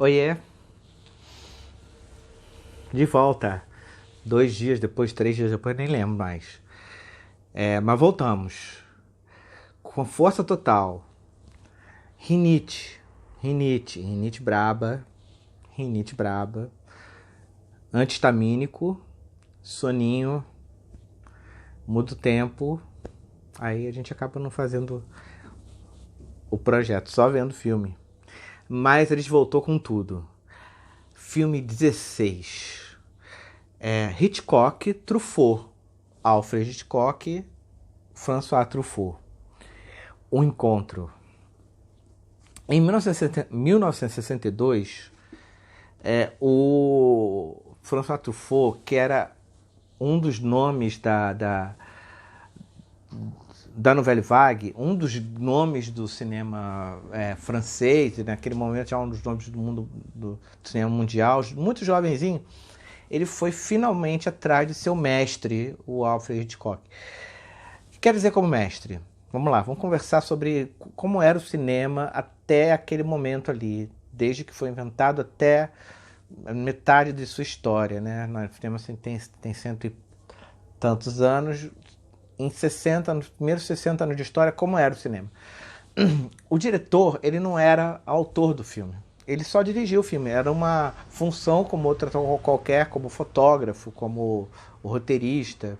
Oiê, de volta. 2 dias depois, 3 dias depois, nem lembro mais. Mas voltamos. Com força total. Rinite. Rinite braba. Rinite braba. Antihistamínico. Soninho. Muda o tempo. Aí a gente acaba não fazendo o projeto, só vendo filme. Mas eles voltou com tudo. Filme 16. Hitchcock, Truffaut. Alfred Hitchcock, François Truffaut. O Encontro. Em 1962, o François Truffaut, que era um dos nomes da Nouvelle Vague, um dos nomes do cinema francês, naquele momento já um dos nomes do mundo do cinema mundial, muito jovenzinho, ele foi finalmente atrás de seu mestre, o Alfred Hitchcock. O que quer dizer como mestre? Vamos lá, vamos conversar sobre como era o cinema até aquele momento ali, desde que foi inventado até metade de sua história, né? O cinema assim, tem cento e tantos anos. Em 60, nos primeiros 60 anos de história, como era o cinema? O diretor, ele não era autor do filme. Ele só dirigia o filme. Era uma função como outra qualquer, como fotógrafo, como o roteirista.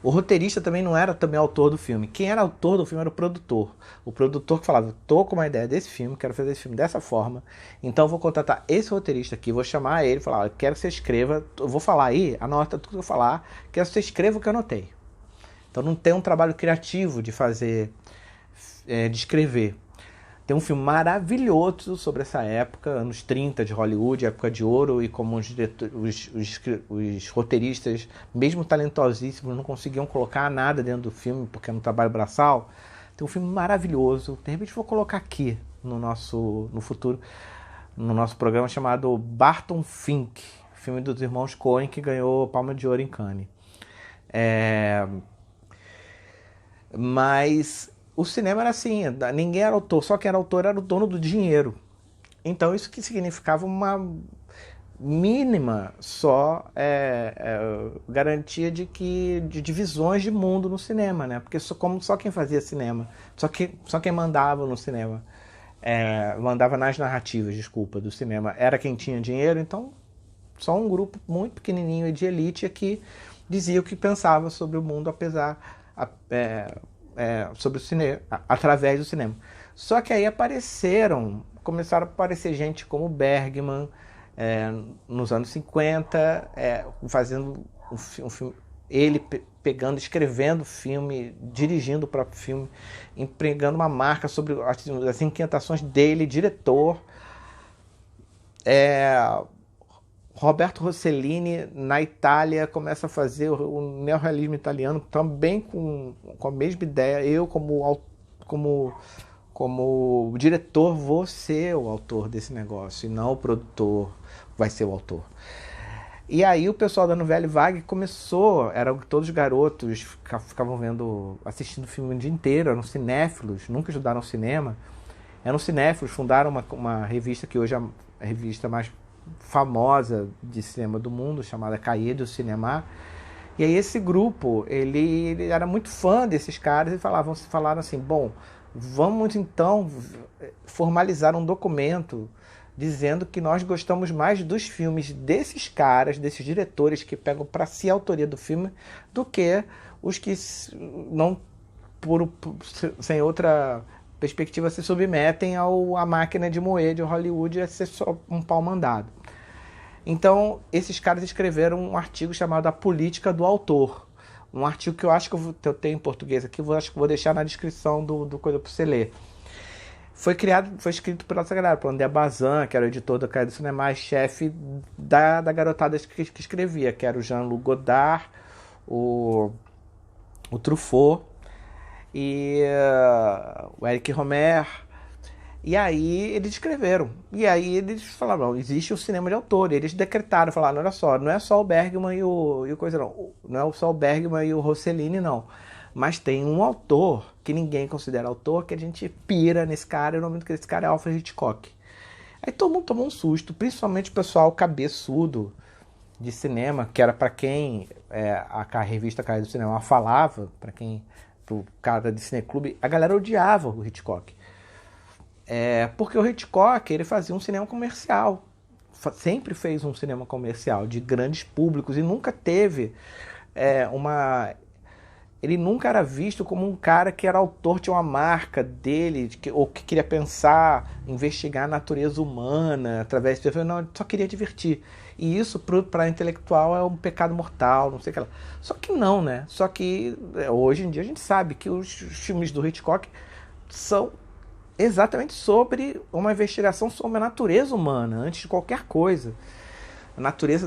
O roteirista também não era também autor do filme. Quem era autor do filme era o produtor. O produtor que falava, tô com uma ideia desse filme, quero fazer esse filme dessa forma, então vou contratar esse roteirista aqui, vou chamar ele e falar, quero que você escreva, eu vou falar aí, anota tudo que eu falar, quero que você escreva o que eu anotei. Então não tem um trabalho criativo de fazer, de escrever. Tem um filme maravilhoso sobre essa época, anos 30 de Hollywood, época de ouro, e como os roteiristas, mesmo talentosíssimos, não conseguiam colocar nada dentro do filme, porque era um trabalho braçal. Tem um filme maravilhoso, de repente vou colocar aqui no futuro, no nosso programa, chamado Barton Fink, filme dos irmãos Coen, que ganhou Palma de Ouro em Cannes. Mas o cinema era assim, ninguém era autor, só quem era autor era o dono do dinheiro. Então isso que significava uma mínima garantia de visões de mundo no cinema, né? Porque só quem fazia cinema, só quem mandava no cinema, mandava nas narrativas, desculpa, do cinema, era quem tinha dinheiro. Então só um grupo muito pequenininho de elite que dizia o que pensava sobre o mundo, sobre o cinema, através do cinema. Só que aí começaram a aparecer gente como Bergman, nos anos 50, fazendo um filme, ele pegando, escrevendo filme, dirigindo o próprio filme, empregando uma marca sobre as inquietações dele, diretor. Roberto Rossellini, na Itália, começa a fazer o neorrealismo italiano, também com a mesma ideia. Eu, como diretor, vou ser o autor desse negócio, e não o produtor vai ser o autor. E aí o pessoal da Nouvelle Vague começou, eram todos garotos, ficavam assistindo o filme o dia inteiro, eram cinéfilos, nunca estudaram cinema, eram cinéfilos, fundaram uma revista que hoje é a revista mais famosa de cinema do mundo, chamada Cahiers du Cinéma. E aí esse grupo, ele era muito fã desses caras e falaram assim, bom, vamos então formalizar um documento dizendo que nós gostamos mais dos filmes desses caras, desses diretores que pegam para si a autoria do filme, do que os que não, sem outra perspectiva, se submetem à máquina de moer de Hollywood, a ser só um pau mandado. Então, esses caras escreveram um artigo chamado A Política do Autor. Um artigo que eu acho que eu tenho em português aqui, acho que vou deixar na descrição do coisa para você ler. Foi escrito pelo secretário, pelo André Bazin, que era o editor do Cahiers du Cinéma, chefe da garotada que escrevia, que era o Jean-Luc Godard, o Truffaut e o Eric Romer. E aí eles escreveram. E aí eles falaram, não, existe o cinema de autor. E eles decretaram, falaram, olha só, não é só o Bergman e o coisa não. Não é só o Bergman e o Rossellini, não. Mas tem um autor que ninguém considera autor, que a gente pira nesse cara, e o nome desse cara é Alfred Hitchcock. Aí todo mundo tomou um susto, principalmente o pessoal cabeçudo de cinema, que era para quem a revista Caia do Cinema falava, para quem, pro cara de cineclube, a galera odiava o Hitchcock. Porque o Hitchcock, ele fazia um cinema comercial, sempre fez um cinema comercial de grandes públicos e nunca teve ele nunca era visto como um cara que era autor de uma marca dele, ou que queria pensar, investigar a natureza humana através de... Não, ele só queria divertir. E isso, para intelectual, é um pecado mortal, não sei o que lá. Só que não, né? Só que hoje em dia a gente sabe que os filmes do Hitchcock são exatamente sobre uma investigação sobre a natureza humana, antes de qualquer coisa. A natureza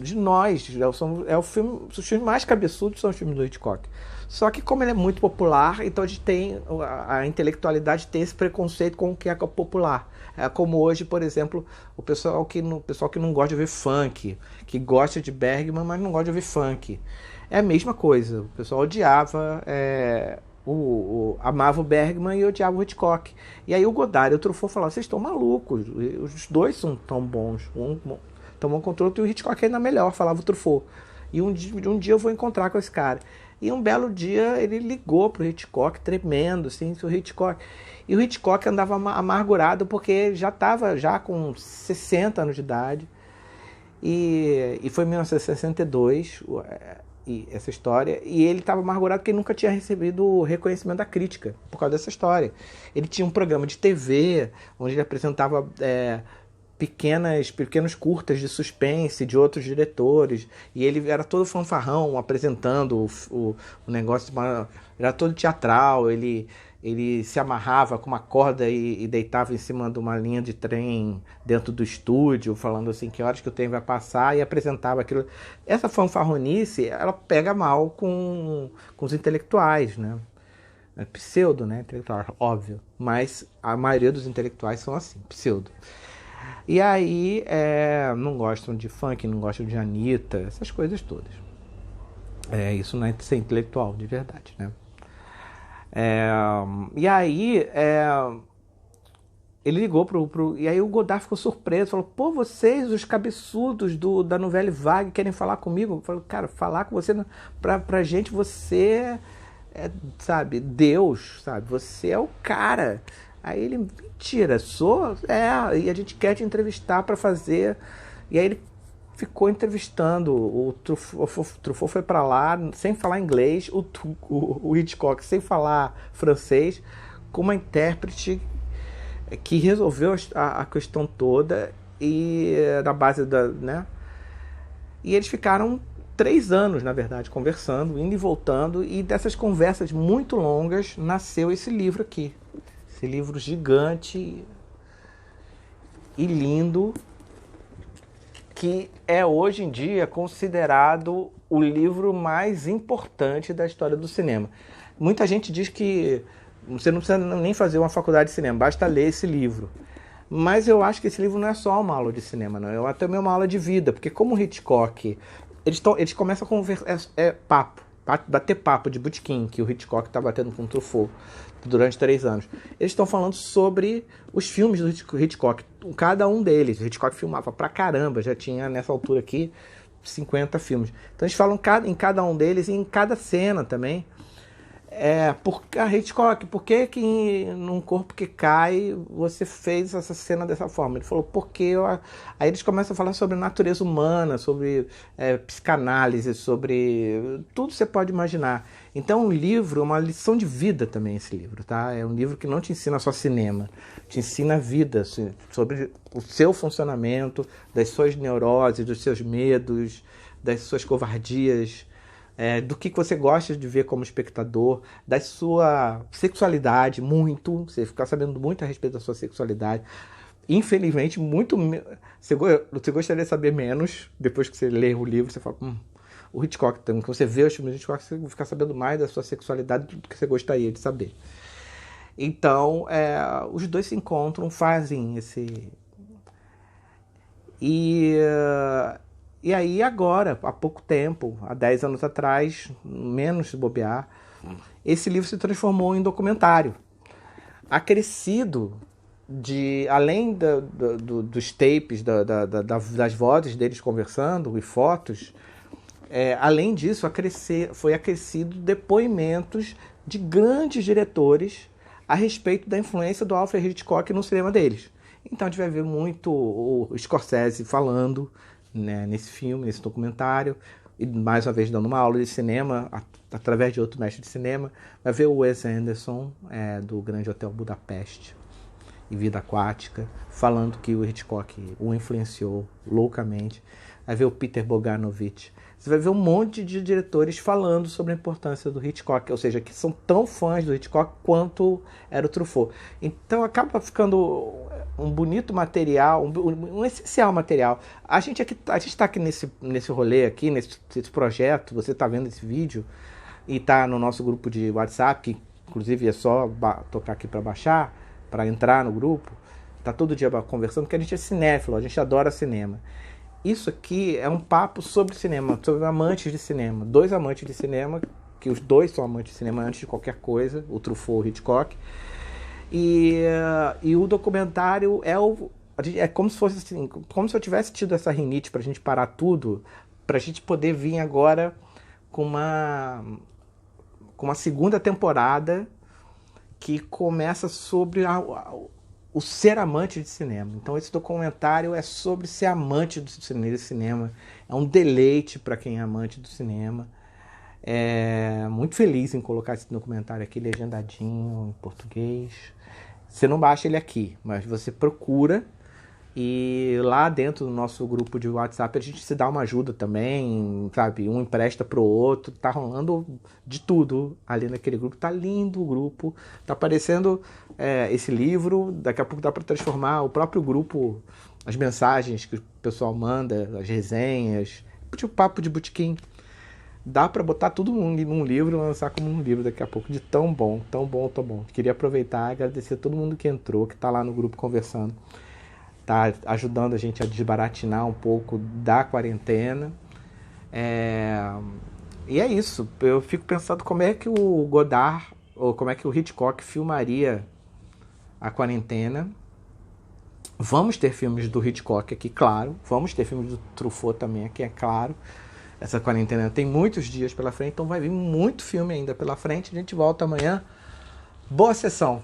de nós. Os filmes mais cabeçudos são os filmes do Hitchcock. Só que como ele é muito popular, então a gente tem a intelectualidade tem esse preconceito com o que é popular. Como hoje, por exemplo, o pessoal que não gosta de ouvir funk, que gosta de Bergman, mas não gosta de ouvir funk. É a mesma coisa. O pessoal odiava... amava o Bergman e odiava o Hitchcock. E aí o Godard e o Truffaut falaram, vocês estão malucos, os dois são tão bons, um tomou contra o outro, e o Hitchcock ainda melhor, falava o Truffaut. E um dia eu vou encontrar com esse cara. E um belo dia ele ligou pro Hitchcock, tremendo, assim, o Hitchcock. E o Hitchcock andava amargurado porque já estava com 60 anos de idade. E foi em 1962... essa história, e ele estava amargurado porque ele nunca tinha recebido o reconhecimento da crítica por causa dessa história. Ele tinha um programa de TV onde ele apresentava pequenos curtas de suspense de outros diretores, e ele era todo fanfarrão apresentando o negócio, era todo teatral, ele se amarrava com uma corda e deitava em cima de uma linha de trem dentro do estúdio, falando assim, que horas que o trem vai passar, e apresentava aquilo. Essa fanfarronice, ela pega mal com os intelectuais, né? É pseudo, né? Intelectual, óbvio. Mas a maioria dos intelectuais são assim, pseudo. E aí, não gostam de funk, não gostam de Anitta, essas coisas todas. Isso não é ser intelectual, de verdade, né? E aí ele ligou e aí o Godard ficou surpreso, falou, pô, vocês, os cabeçudos da Nouvelle Vague, querem falar comigo? Eu falei, cara, falar com você, pra gente, você sabe, Deus, sabe, você é o cara. Aí ele, mentira, e a gente quer te entrevistar pra fazer. E aí ele ficou entrevistando, o Truffaut foi para lá sem falar inglês, o Hitchcock sem falar francês, com uma intérprete que resolveu a questão toda, e na base né? E eles ficaram 3 anos, na verdade, conversando, indo e voltando, e dessas conversas muito longas nasceu esse livro aqui. Esse livro gigante e lindo, que é hoje em dia considerado o livro mais importante da história do cinema. Muita gente diz que você não precisa nem fazer uma faculdade de cinema, basta ler esse livro. Mas eu acho que esse livro não é só uma aula de cinema, não. É também uma aula de vida, porque como o Hitchcock, eles começam a conversar, bater papo de botequim, que o Hitchcock está batendo com o Truffaut durante 3 anos. Eles estão falando sobre os filmes do Hitchcock, cada um deles. O Hitchcock filmava pra caramba, já tinha nessa altura aqui 50 filmes. Então eles falam em cada um deles e em cada cena também. Hitchcock, por que num corpo que cai você fez essa cena dessa forma? Ele falou, porque aí eles começam a falar sobre natureza humana, sobre psicanálise, sobre tudo que você pode imaginar. Então o livro é uma lição de vida também, esse livro, tá? É um livro que não te ensina só cinema, te ensina a vida, sobre o seu funcionamento, das suas neuroses, dos seus medos, das suas covardias, do que você gosta de ver como espectador, da sua sexualidade, muito. Você ficar sabendo muito a respeito da sua sexualidade. Infelizmente, você gostaria de saber menos. Depois que você lê o livro, você fala, o Hitchcock também. Quando você vê os filmes do Hitchcock, você fica sabendo mais da sua sexualidade do que você gostaria de saber. Então, os dois se encontram, fazem esse... E aí agora, há pouco tempo, há 10 anos atrás, menos se bobear, esse livro se transformou em documentário. Acrescido além dos tapes, das vozes deles conversando e fotos, além disso, foi acrescido depoimentos de grandes diretores a respeito da influência do Alfred Hitchcock no cinema deles. Então a gente vai ver muito o Scorsese falando, né, nesse filme, nesse documentário, e mais uma vez dando uma aula de cinema através de outro mestre de cinema. Vai ver o Wes Anderson, do Grande Hotel Budapeste e Vida Aquática, falando que o Hitchcock o influenciou loucamente. Vai ver o Peter Bogdanovich. Você vai ver um monte de diretores falando sobre a importância do Hitchcock, ou seja, que são tão fãs do Hitchcock quanto era o Truffaut. Então acaba ficando um bonito material, um essencial material. A gente está aqui nesse rolê aqui, nesse projeto, você está vendo esse vídeo e está no nosso grupo de WhatsApp, que inclusive é só tocar aqui para baixar, para entrar no grupo. Está todo dia conversando, porque a gente é cinéfilo, a gente adora cinema. Isso aqui é um papo sobre cinema, sobre amantes de cinema. Dois amantes de cinema, que os dois são amantes de cinema antes de qualquer coisa, o Truffaut e o Hitchcock. E o documentário é como se fosse assim, como se eu tivesse tido essa rinite pra gente parar tudo, pra gente poder vir agora com uma segunda temporada que começa sobre o ser amante de cinema. Então esse documentário é sobre ser amante do cinema. É um deleite para quem é amante do cinema. Muito feliz em colocar esse documentário aqui legendadinho em português. Você não baixa ele aqui, mas você procura, e lá dentro do nosso grupo de WhatsApp a gente se dá uma ajuda também, sabe? Um empresta pro outro, tá rolando de tudo ali naquele grupo. Tá lindo o grupo, tá aparecendo esse livro, daqui a pouco dá para transformar o próprio grupo, as mensagens que o pessoal manda, as resenhas, tipo papo de botequim. Dá para botar tudo num livro e lançar como um livro daqui a pouco, de tão bom, tão bom, tão bom. Queria aproveitar e agradecer a todo mundo que entrou, que tá lá no grupo conversando. Tá ajudando a gente a desbaratinar um pouco da quarentena. E é isso. Eu fico pensando como é que o Godard, ou como é que o Hitchcock filmaria a quarentena. Vamos ter filmes do Hitchcock aqui, claro. Vamos ter filmes do Truffaut também aqui, é claro. Essa quarentena tem muitos dias pela frente, então vai vir muito filme ainda pela frente. A gente volta amanhã. Boa sessão!